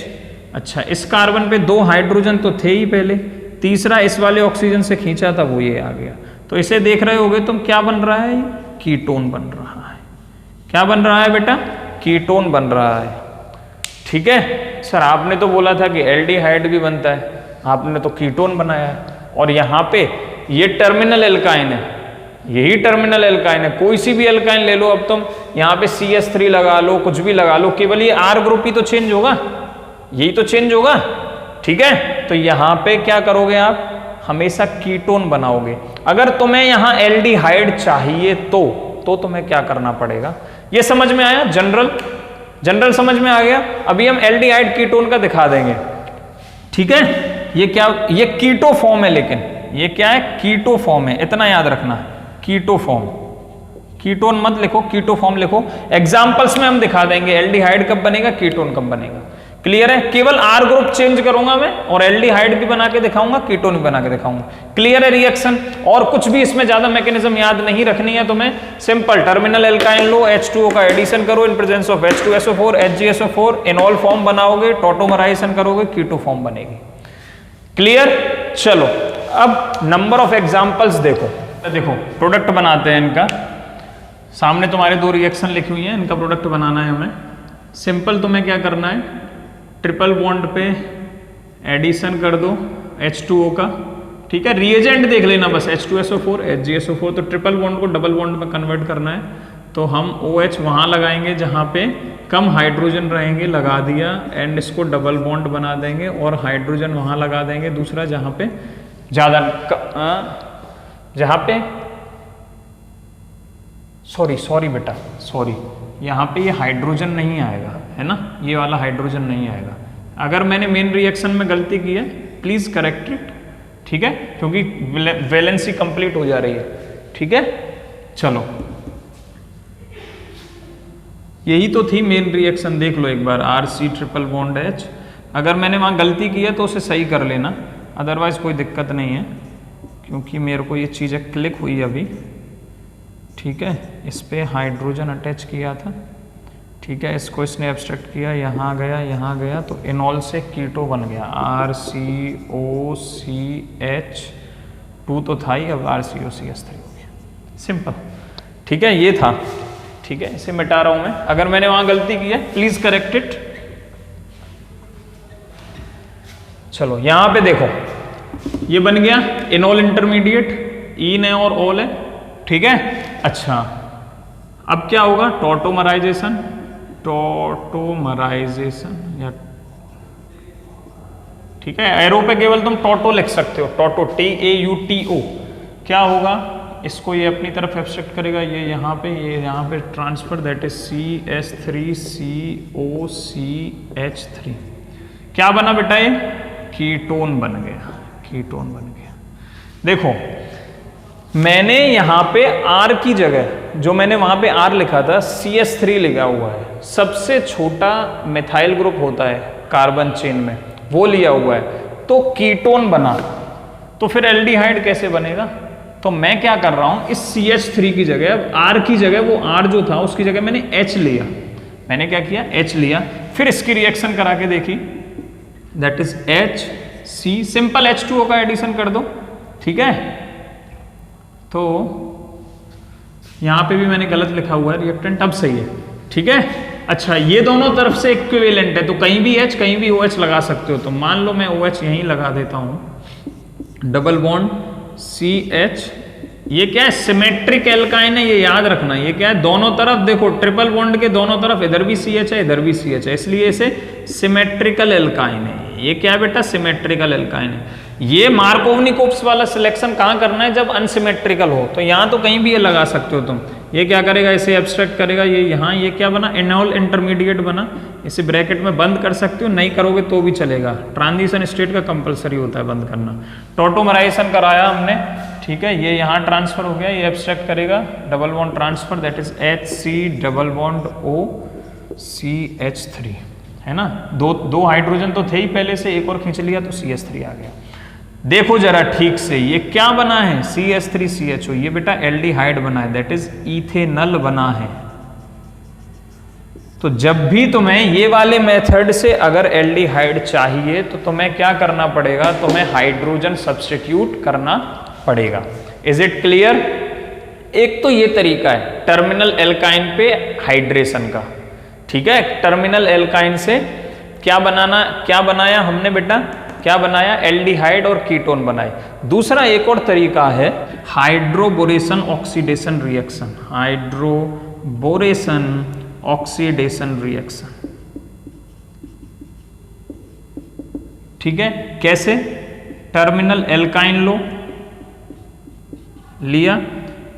अच्छा इस कार्बन पे 2 हाइड्रोजन तो थे ही पहले, तीसरा इस वाले ऑक्सीजन से खींचा था वो ये आ गया। तो इसे देख रहे होगे तुम, क्या बन रहा है, कीटोन बन रहा है, क्या बन रहा है बेटा, कीटोन बन रहा है, ठीक है। सर आपने तो बोला था कि एल्डिहाइड भी बनता है, आपने तो कीटोन बनाया है, और यहाँ पे ये टर्मिनल एल्काइन है, यही टर्मिनल एल्काइन है, कोई सी भी एल्काइन ले लो अब तुम, यहाँ पे CH3 लगा लो, कुछ भी लगा लो, केवल ये R ग्रुप ही तो चेंज होगा, यही तो चेंज होगा, ठीक है। तो यहाँ पे क्या करोगे आप, हमेशा कीटोन बनाओगे। अगर तुम्हें यहाँ एल्डिहाइड चाहिए तो तुम्हें क्या करना पड़ेगा, ये समझ में आया, जनरल समझ में आ गया। अभी हम एल्डिहाइड कीटोन का दिखा देंगे, ठीक है। ये क्या, ये कीटो फॉर्म है, लेकिन ये क्या है, कीटो फॉर्म है, इतना याद रखना, कीटो फॉर्म, कीटोन मत लिखो, कीटो फॉर्म लिखो। एग्जांपल्स में हम दिखा देंगे एल्डिहाइड कब बनेगा, कीटोन कब बनेगा, क्लियर है। केवल R ग्रुप चेंज करूंगा मैं, और एल्डिहाइड भी बना के दिखाऊंगा, कीटोन भी बना के दिखाऊंगा, क्लियर है रिएक्शन। और कुछ भी इसमें ज्यादा मैकेनिज्म याद नहीं रखनी है तुम्हें, सिंपल टर्मिनल एल्काइन लो, H2O का एडिशन करो इन presence of H2SO4 HgSO4, इनॉल form बनाओगे, टॉटोमराइजेशन करोगे, कीटो फॉर्म बनेगी, क्लियर। चलो अब नंबर ऑफ एग्जांपल्स देखो, प्रोडक्ट बनाते हैं इनका, सामने तुम्हारे 2 रिएक्शन लिखी हुई है, इनका प्रोडक्ट बनाना है हमें। सिंपल तुम्हें क्या करना है, ट्रिपल बॉन्ड पे एडिशन कर दो H2O का, ठीक है। रिएजेंट देख लेना बस, H2SO4 HgSO4, तो ट्रिपल बॉन्ड को डबल बॉन्ड में कन्वर्ट करना है, तो हम OH वहाँ लगाएंगे जहाँ पे कम हाइड्रोजन रहेंगे, लगा दिया, एंड इसको डबल बॉन्ड बना देंगे, और हाइड्रोजन वहाँ लगा देंगे दूसरा जहाँ पे ज़्यादा, जहाँ पे सॉरी बेटा, सॉरी, यहाँ पे ये हाइड्रोजन नहीं आएगा, है ना, ये वाला हाइड्रोजन नहीं आएगा। अगर मैंने मेन रिएक्शन में गलती की है, प्लीज करेक्ट इट, ठीक है, क्योंकि वैलेंसी कंप्लीट हो जा रही है, ठीक है। चलो यही तो थी मेन रिएक्शन, देख लो एक बार, RC ट्रिपल बॉन्ड H। अगर मैंने वहाँ गलती की है तो उसे सही कर लेना, अदरवाइज कोई दिक्कत नहीं है, क्योंकि मेरे को ये चीज़ें क्लिक हुई अभी, ठीक है। इस पे हाइड्रोजन अटैच किया था, ठीक है, इसको इसने एब्स्ट्रैक्ट किया, यहाँ गया, तो इनॉल से कीटो बन गया, RCOCH2 तो था ही, अब RCOCH3 हो गया, सिंपल, ठीक है। ये था, ठीक है, इसे मिटा रहा हूं मैं, अगर मैंने वहां गलती की है प्लीज करेक्ट इट। चलो यहां पे देखो, ये बन गया इनॉल इंटरमीडिएट, ईन है और ऑल है, ठीक है। अच्छा अब क्या होगा, टॉटोमराइजेशन या, ठीक है, एरो पे केवल तुम टॉटो लिख सकते हो, टॉटो TAUTO। क्या होगा, इसको ये अपनी तरफ एब्स्ट्रैक्ट करेगा, ये यहाँ पे ट्रांसफर, दैट इज CH3COCH3। क्या बना बेटा, ये कीटोन बन गया, देखो मैंने यहाँ पे R की जगह, जो मैंने वहां पे R लिखा था, CH3 लिखा हुआ है, सबसे छोटा मिथाइल ग्रुप होता है कार्बन चेन में, वो लिया हुआ है, तो कीटोन बना। तो फिर एल्डिहाइड कैसे बनेगा, तो मैं क्या कर रहा हूं, इस CH3 की जगह, R की जगह, वो R जो था उसकी जगह मैंने H लिया, मैंने क्या किया, H लिया, फिर इसकी रिएक्शन करा के देखी, that is H C, simple H2O का एडिशन कर दो, ठीक है। तो यहां पे भी मैंने गलत लिखा हुआ है रिएक्टेंट, अब सही है, ठीक है। अच्छा, ये दोनों तरफ से इक्विवेलेंट है, तो कहीं भी H कहीं भी OH लगा सकते हो। तो मान लो मैं OH यहीं लगा देता हूं, डबल बॉन्ड CH, ये क्या है, सिमेट्रिक एल्काइन है, ये याद रखना। ये क्या है, दोनों तरफ देखो, ट्रिपल बॉन्ड के दोनों तरफ इधर भी CH है, इधर भी CH है, इसलिए इसे सिमेट्रिकल एल्काइन है। ये क्या है बेटा, सिमेट्रिकल एल्काइन है। ये मार्कोवनी-कोप्स वाला सिलेक्शन कहाँ करना है, जब अनसिमेट्रिकल हो। तो यहाँ तो कहीं भी ये लगा सकते हो तुम। ये क्या करेगा, इसे एब्स्ट्रैक्ट करेगा, ये यहाँ ये क्या बना, इनॉल इंटरमीडिएट बना, इसे ब्रैकेट में बंद कर सकते हो, नहीं करोगे तो भी चलेगा। ट्रांजिशन स्टेट का कंपलसरी होता है बंद करना। टॉटोमराइजेशन कराया हमने, ठीक है। ये यहाँ ट्रांसफर हो गया, ये एब्स्ट्रैक्ट करेगा, double bond transfer, that is HC double bond OCH3, है ना। दो हाइड्रोजन तो थे ही पहले से, एक और खींच लिया तो CH3 आ गया। देखो जरा ठीक से, ये क्या बना है, CH3CHO, ये बेटा एल्डिहाइड बना है, दैट इज इथेनल बना है। तो जब भी तुम्हें ये वाले मेथड से अगर एल्डिहाइड चाहिए तो तुम्हें क्या करना पड़ेगा, तुम्हें हाइड्रोजन सब्स्टिट्यूट करना पड़ेगा। Is it clear. एक तो ये तरीका है टर्मिनल एल्काइन पे हाइड्रेशन का, ठीक है। टर्मिनल एल्काइन से क्या बनाया हमने बेटा, क्या बनाया, एल्डिहाइड और कीटोन बनाए। दूसरा एक और तरीका है hydroboration oxidation reaction, hydroboration oxidation reaction, ठीक है। कैसे, टर्मिनल एल्काइन लो, लिया,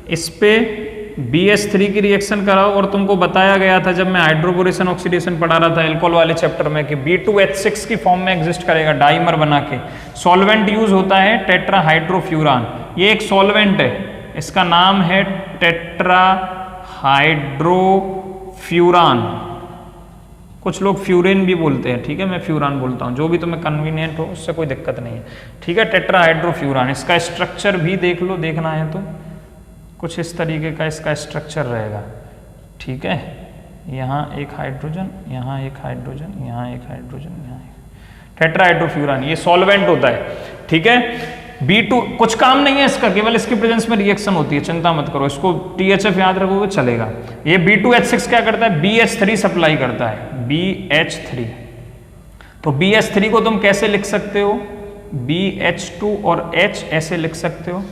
इस पे BH3 की रिएक्शन कराओ। और तुमको बताया गया था जब मैं हाइड्रोबोरेशन ऑक्सीडेशन पढ़ा रहा था एल्कोहल वाले चैप्टर में कि B2H6 की फॉर्म में एग्जिस्ट करेगा डाइमर बना के। सॉल्वेंट यूज होता है टेट्राहाइड्रोफ्यूरान, ये एक सॉल्वेंट है, इसका नाम है टेट्राहाइड्रोफ्यूरान। कुछ लोग फ्यूरेन भी बोलते हैं, ठीक है, मैं फ्यूरान बोलता हूँ, जो भी तुम्हें कन्वीनियंट हो, उससे कोई दिक्कत नहीं है, ठीक है। टेट्राहाइड्रोफ्यूरान, इसका स्ट्रक्चर भी देख लो, देखना है तो कुछ इस तरीके का इसका स्ट्रक्चर रहेगा, ठीक है। यहाँ एक हाइड्रोजन, यहाँ एक हाइड्रोजन, यहाँ एक हाइड्रोजन, यहाँ एक, टेट्राहाइड्रोफ्यूरान, ये सॉल्वेंट होता है, ठीक है। B2 कुछ काम नहीं है इसका, केवल इसकी प्रेजेंस में रिएक्शन होती है, चिंता मत करो, इसको THF याद रखोगे चलेगा। ये B2H6 क्या करता है, BH3 सप्लाई करता है, BH3। तो BH3 को तुम कैसे लिख सकते हो, BH2 और H ऐसे लिख सकते हो।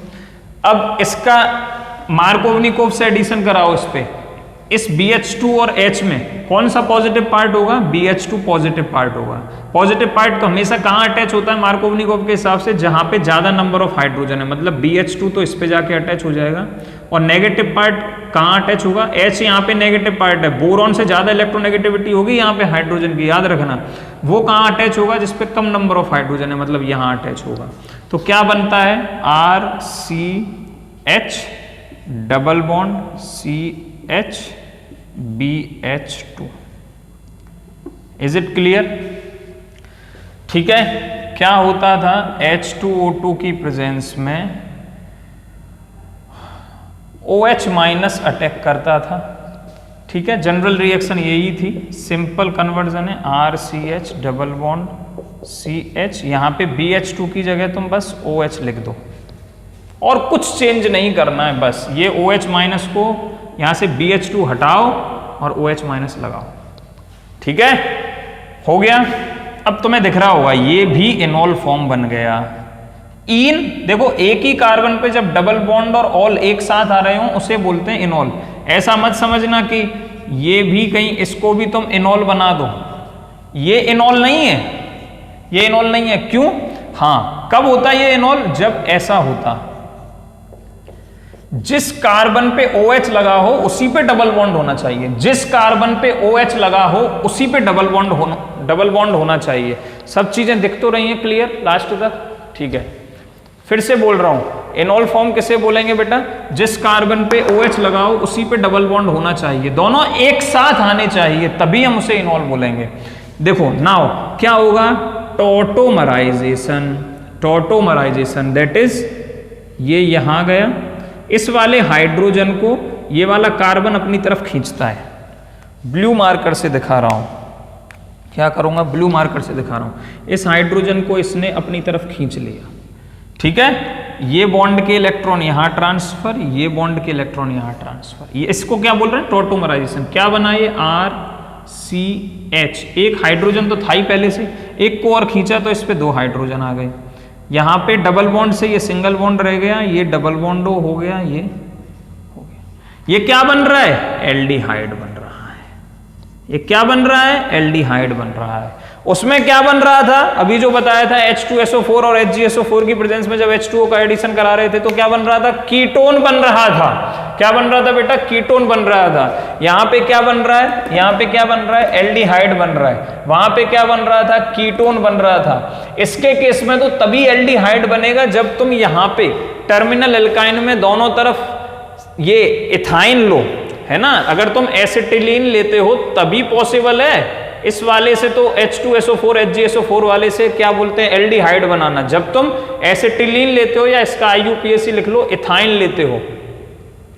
अब इसका मार्कोवनी-कोप्स से एडिशन कराओ इस पे, इस BH2 और H में कौन सा पॉजिटिव पार्ट होगा, BH2 पॉजिटिव पार्ट होगा। पॉजिटिव पार्ट तो हमेशा कहाँ अटैच होता है मार्कोवनी-कोप्स के हिसाब से, जहां पे ज्यादा नंबर ऑफ हाइड्रोजन है, मतलब BH2 तो इस पे जाके अटैच हो जाएगा। और नेगेटिव पार्ट कहाँ अटैच होगा, H यहाँ पे नेगेटिव पार्ट है, बोरॉन से ज्यादा इलेक्ट्रोनेगेटिविटी होगी यहाँ पे हाइड्रोजन की, याद रखना। वो कहाँ अटैच होगा, जिसपे कम नंबर ऑफ हाइड्रोजन है, मतलब यहाँ अटैच होगा। तो क्या बनता है, RCH double bond CH BH2। Is it clear, ठीक है। क्या होता था, H2O2 की प्रेजेंस में OH माइनस अटैक करता था, ठीक है। जनरल रिएक्शन यही थी, सिंपल कन्वर्जन है, RCH डबल बॉन्ड CH, यहाँ पे BH2 की जगह तुम बस OH लिख दो और कुछ चेंज नहीं करना है, बस ये OH माइनस को यहाँ से BH2 हटाओ और OH माइनस लगाओ, ठीक है, हो गया। अब तुम्हें दिख रहा होगा ये भी इनॉल फॉर्म बन गया। इन देखो, एक ही कार्बन पे जब डबल बॉन्ड और ऑल एक साथ आ रहे हो उसे बोलते हैं इनॉल। ऐसा मत समझना कि ये भी कहीं इसको भी तुम इनॉल बना दो, ये इनॉल नहीं है, ये इनॉल नहीं है। क्यों, हाँ, कब होता है ये इनॉल, जब ऐसा होता, जिस कार्बन पे OH लगा हो उसी पे डबल बॉन्ड होना चाहिए, जिस कार्बन पे OH लगा हो उसी पे डबल बॉन्ड होना चाहिए। सब चीजें दिख तो रही हैं क्लियर लास्ट तक, ठीक है। फिर से बोल रहा हूं, इनॉल फॉर्म किसे बोलेंगे बेटा, जिस कार्बन पे OH लगा हो उसी पे डबल बॉन्ड होना चाहिए, दोनों एक साथ आने चाहिए, तभी हम उसे इनॉल बोलेंगे। देखो नाउ क्या होगा, टॉटोमराइजेशन, दैट इज ये यहां गया, इस वाले हाइड्रोजन को ये वाला कार्बन अपनी तरफ खींचता है, ब्लू मार्कर से दिखा रहा हूं, क्या करूंगा, ब्लू मार्कर से दिखा रहा हूं, इस हाइड्रोजन को इसने अपनी तरफ खींच लिया, ठीक है, ये बॉन्ड के इलेक्ट्रॉन यहां ट्रांसफर, ये बॉन्ड के इलेक्ट्रॉन यहां ट्रांसफर, ये इसको क्या बोल रहे हैं, टॉटोमराइजेशन। क्या बना ये RCH, एक हाइड्रोजन तो था ही पहले से, एक को और खींचा तो इस पे 2 हाइड्रोजन आ गए, यहां पे डबल बॉन्ड से ये सिंगल बॉन्ड रह गया, ये डबल बॉन्ड हो गया, ये हो गया, ये क्या बन रहा है, एल्डिहाइड बन रहा है, ये क्या बन रहा है, एल्डिहाइड बन रहा है। उसमें क्या बन रहा था, अभी जो बताया था H2SO4 और HgSO4 की प्रेजेंस में जब H2O का एडिशन करा रहे थे तो क्या बन रहा था, कीटोन बन रहा था। क्या बन रहा था बेटा, कीटोन बन रहा था। यहां पे क्या बन रहा है, यहां पे क्या बन रहा है, एल्डिहाइड बन रहा है, वहां पे क्या बन रहा था, कीटोन बन रहा था। इसके केस में तो तभी एल्डिहाइड बनेगा जब तुम यहां पे टर्मिनल एल्काइन में दोनों तरफ ये इथाइन लो, है ना, अगर तुम एसिटिलीन लेते हो तभी पॉसिबल है। इस वाले से तो H2SO4 HgSO4 वाले से क्या बोलते हैं, एल्डिहाइड बनाना। जब तुम एसिटिलीन लेते हो या इसका IUPAC लिख लो, इथाइन लेते हो,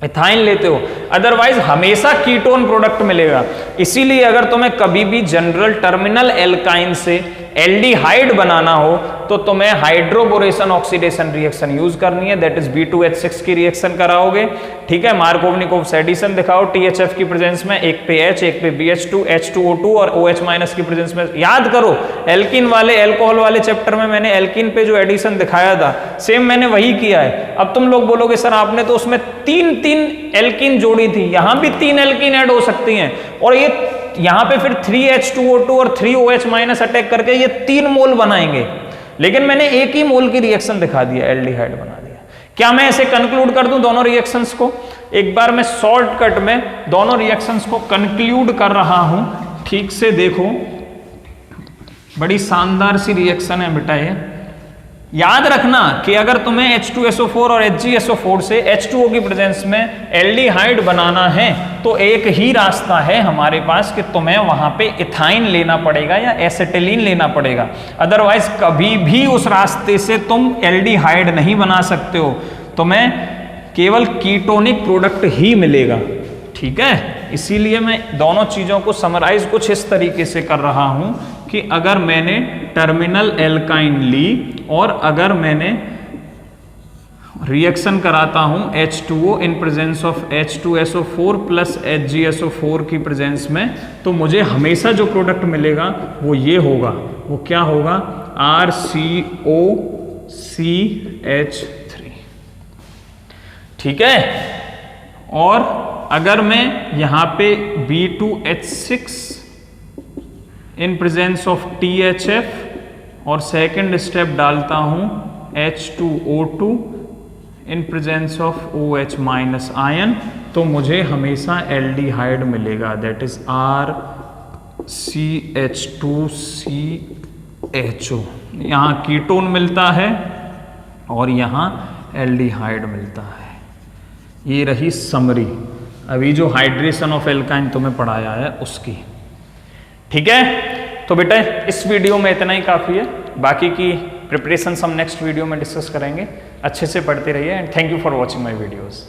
इथाइन लेते हो, अदरवाइज हमेशा कीटोन प्रोडक्ट मिलेगा। इसीलिए अगर तुम्हें कभी भी जनरल टर्मिनल एल्काइन से एल्डिहाइड बनाना हो तो तुम्हें हाइड्रोबोरेशन ऑक्सीडेशन रिएक्शन यूज करनी है, दैट इज B2H6 की रिएक्शन कराओगे, ठीक है। मार्कोवनिकोव एडिशन दिखाओ THF की प्रेजेंस में, एक पे H एक पे BH2, H2O2 और OH- की प्रेजेंस में। याद करो एल्किन वाले, एल्कोहल वाले चैप्टर में मैंने एल्किन पे जो एडिशन दिखाया था सेम मैंने वही किया है। अब तुम लोग बोलोगे सर आपने तो उसमें 3 एल्किन जोड़ी थी, यहां भी 3 एल्किन ऐड हो सकती हैं, और ये यहां पे फिर 3H2O2 और 3OH- अटैक करके ये 3 मोल बनाएंगे, लेकिन मैंने एक ही मोल की रिएक्शन दिखा दिया, एल्डिहाइड बना दिया। क्या मैं ऐसे कंक्लूड कर दूं दोनों रिएक्शंस को? एक बार मैं शॉर्टकट में दोनों रिएक्शंस को कंक्लूड कर रहा हूं, ठीक से देखो, बड़ी शानदार सी रिएक्शन है बेटा ये। याद रखना कि अगर तुम्हें H2SO4 और HgSO4 से H2O की प्रेजेंस में एल्डिहाइड बनाना है तो एक ही रास्ता है हमारे पास कि तुम्हें वहां पे इथाइन लेना पड़ेगा या एसिटिलीन लेना पड़ेगा, अदरवाइज कभी भी उस रास्ते से तुम एल्डिहाइड नहीं बना सकते हो, तुम्हें केवल कीटोनिक प्रोडक्ट ही मिलेगा, ठीक है। इसीलिए मैं दोनों चीजों को समराइज कुछ इस तरीके से कर रहा हूं कि अगर मैंने टर्मिनल एल्काइन ली और अगर मैंने रिएक्शन कराता हूं H2O in presence of H2SO4 plus HgSO4 की प्रेजेंस में, तो मुझे हमेशा जो प्रोडक्ट मिलेगा वो ये होगा, वो क्या होगा, RCOCH3, ठीक है। और अगर मैं यहां पे B2H6 in presence of THF और सेकेंड स्टेप डालता हूं H2O2 in presence of OH- ion, तो मुझे हमेशा एल्डिहाइड मिलेगा, दैट इज RCH2CHO। यहां कीटोन मिलता है और यहां एल्डिहाइड मिलता है। ये रही समरी, अभी जो हाइड्रेशन ऑफ एल्काइन तुम्हें पढ़ाया है उसकी, ठीक है। तो बेटा इस वीडियो में इतना ही काफ़ी है, बाकी की प्रिपरेशन हम नेक्स्ट वीडियो में डिस्कस करेंगे। अच्छे से पढ़ते रहिए and thank you for watching my videos.